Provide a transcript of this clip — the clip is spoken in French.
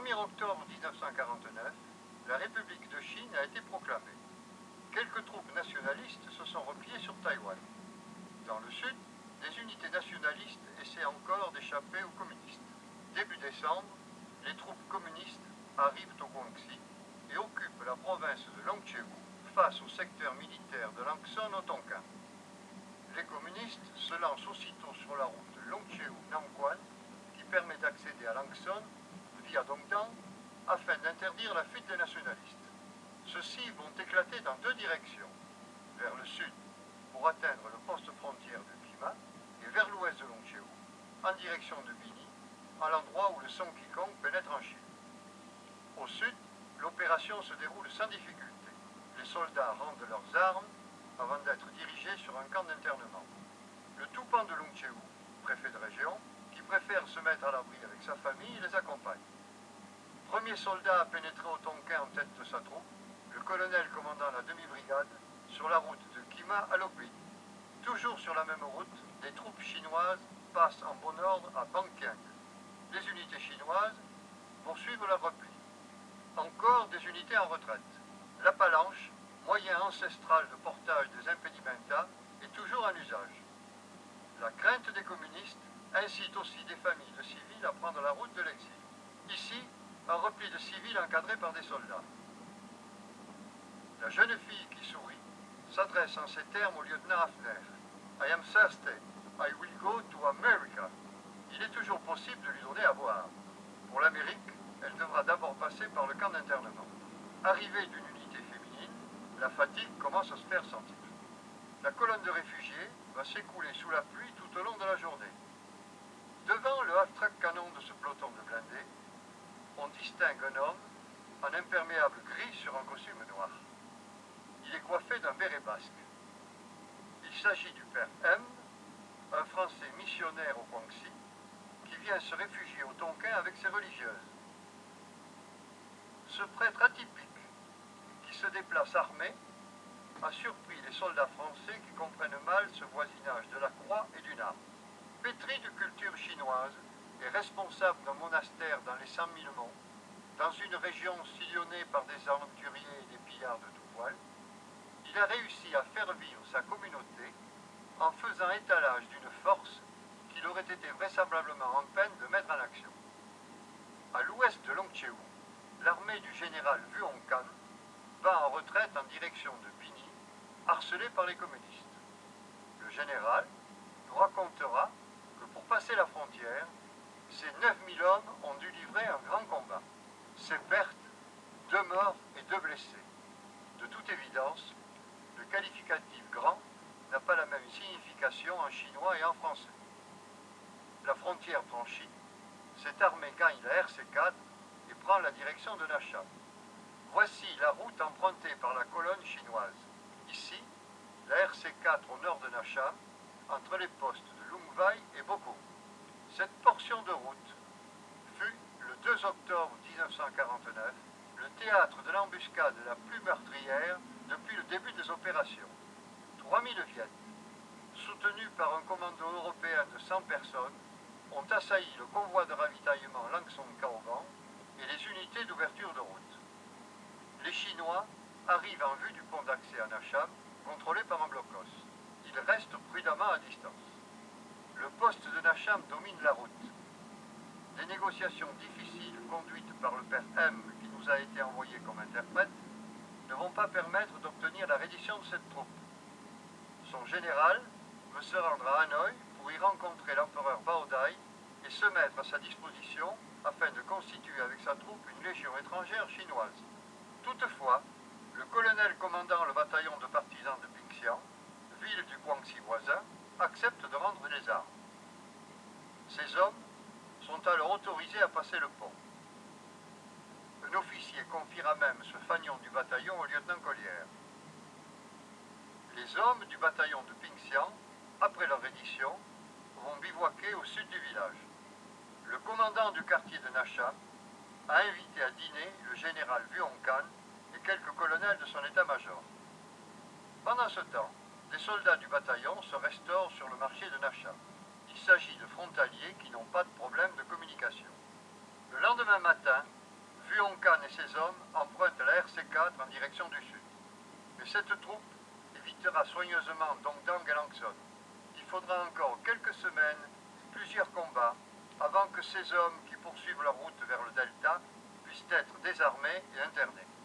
1er octobre 1949, la République de Chine a été proclamée. Quelques troupes nationalistes se sont repliées sur Taïwan. Dans le sud, des unités nationalistes essaient encore d'échapper aux communistes. Début décembre, les troupes communistes arrivent au Guangxi et occupent la province de Longchewu face au secteur militaire de Langson au Tonkin. Les communistes se lancent aussitôt sur la route Longchewu-Namquan qui permet d'accéder à Langson via Dongdang afin d'interdire la fuite des nationalistes. Ceux-ci vont éclater dans deux directions, vers le sud pour atteindre le poste frontière de Kima et vers l'ouest de Longchewu en direction de Bini, à l'endroit où le Song Kikong pénètre en Chine. Au sud, l'opération se déroule sans difficulté. Les soldats rendent leurs armes avant d'être dirigés sur un camp d'internement. Le Tupan de Longchewu, préfet de région, qui préfère se mettre à l'abri avec sa famille, les accompagne. Premier soldat à pénétrer au Tonkin en tête de sa troupe, le colonel commandant la demi-brigade, sur la route de Kima à Lopin. Toujours sur la même route, les troupes chinoises passent en bon ordre à Bangkiang. Les unités chinoises poursuivent leur repli. Encore des unités en retraite. La palanche, moyen ancestral de portage des impedimenta, est toujours en usage. La crainte des communistes incite aussi des familles de civils à prendre la route de l'exil. Ici, un repli de civils encadré par des soldats. La jeune fille qui sourit s'adresse en ces termes au lieutenant Hafner. I am thirsty. I will go to America. Il est toujours possible de lui donner à boire. Pour l'Amérique, elle devra d'abord passer par le camp d'internement. Arrivée d'une unité féminine, la fatigue commence à se faire sentir. La colonne de réfugiés va s'écouler sous la pluie tout au long de la journée. Devant le half-track canon de ce peloton de blindés, on distingue un homme en imperméable gris sur un costume noir. Il est coiffé d'un béret basque. Il s'agit du père M, un Français missionnaire au Guangxi, qui vient se réfugier au Tonkin avec ses religieuses. Ce prêtre atypique, qui se déplace armé, a surpris les soldats français qui comprennent mal ce voisinage de la croix et d'une arme. Pétri de culture chinoise et responsable d'un monastère dans les 100 000 monts, dans une région sillonnée par des aventuriers et des pillards de tout poil, il a réussi à faire vivre sa communauté en faisant étalage d'une force qu'il aurait été vraisemblablement en peine de mettre en action. À l'ouest de Longchewu, l'armée du général Vuong Can va en retraite en direction de Bini, harcelée par les communistes. Le général nous racontera que pour passer la frontière, ces 9000 hommes ont dû livrer un grand combat. Ces pertes, 2 morts et 2 blessés. De toute évidence, le qualificatif grand n'a pas la même signification en chinois et en français. La frontière franchie, cette armée gagne la RC4 et prend la direction de Nasham. Voici la route empruntée par la colonne chinoise. Ici, la RC4 au nord de Nasham, entre les postes de Lungvai et Boko. Cette portion de route fut, le 2 octobre 1949, le théâtre de l'embuscade la plus meurtrière depuis le début des opérations. 3000 Viettes, soutenus par un commando européen de 100 personnes, ont assailli le convoi de ravitaillement Langsong-Kaogan et les unités d'ouverture de route. Les Chinois arrivent en vue du pont d'accès à Nasham, contrôlé par un blocos. Ils restent prudemment à distance. Le poste de Nasham domine la route. Des négociations difficiles conduites par le père M, qui nous a été envoyé comme interprète, ne vont pas permettre d'obtenir la reddition de cette troupe. Son général veut se rendre à Hanoï pour y rencontrer l'empereur Baodai et se mettre à sa disposition afin de constituer avec sa troupe une légion étrangère chinoise. Toutefois, le colonel commandant le bataillon de partisans de Pingxiang, ville du Guangxi voisin, accepte de rendre les armes. Ces hommes sont alors autorisés à passer le pont. Un officier confiera même ce fanion du bataillon au lieutenant Collière. Les hommes du bataillon de Pingxiang, après leur reddition, vont bivouaquer au sud du village. Le commandant du quartier de Nasham a invité à dîner le général Vuong Can et quelques colonels de son état-major. Pendant ce temps, des soldats du bataillon se restaurent sur le marché de Nasham. Il s'agit de frontaliers qui n'ont pas de problème de communication. Le lendemain matin, Napoléon Kahn et ses hommes empruntent la RC4 en direction du sud. Mais cette troupe évitera soigneusement Dongdang et Langson. Il faudra encore quelques semaines, plusieurs combats, avant que ces hommes qui poursuivent leur route vers le delta puissent être désarmés et internés.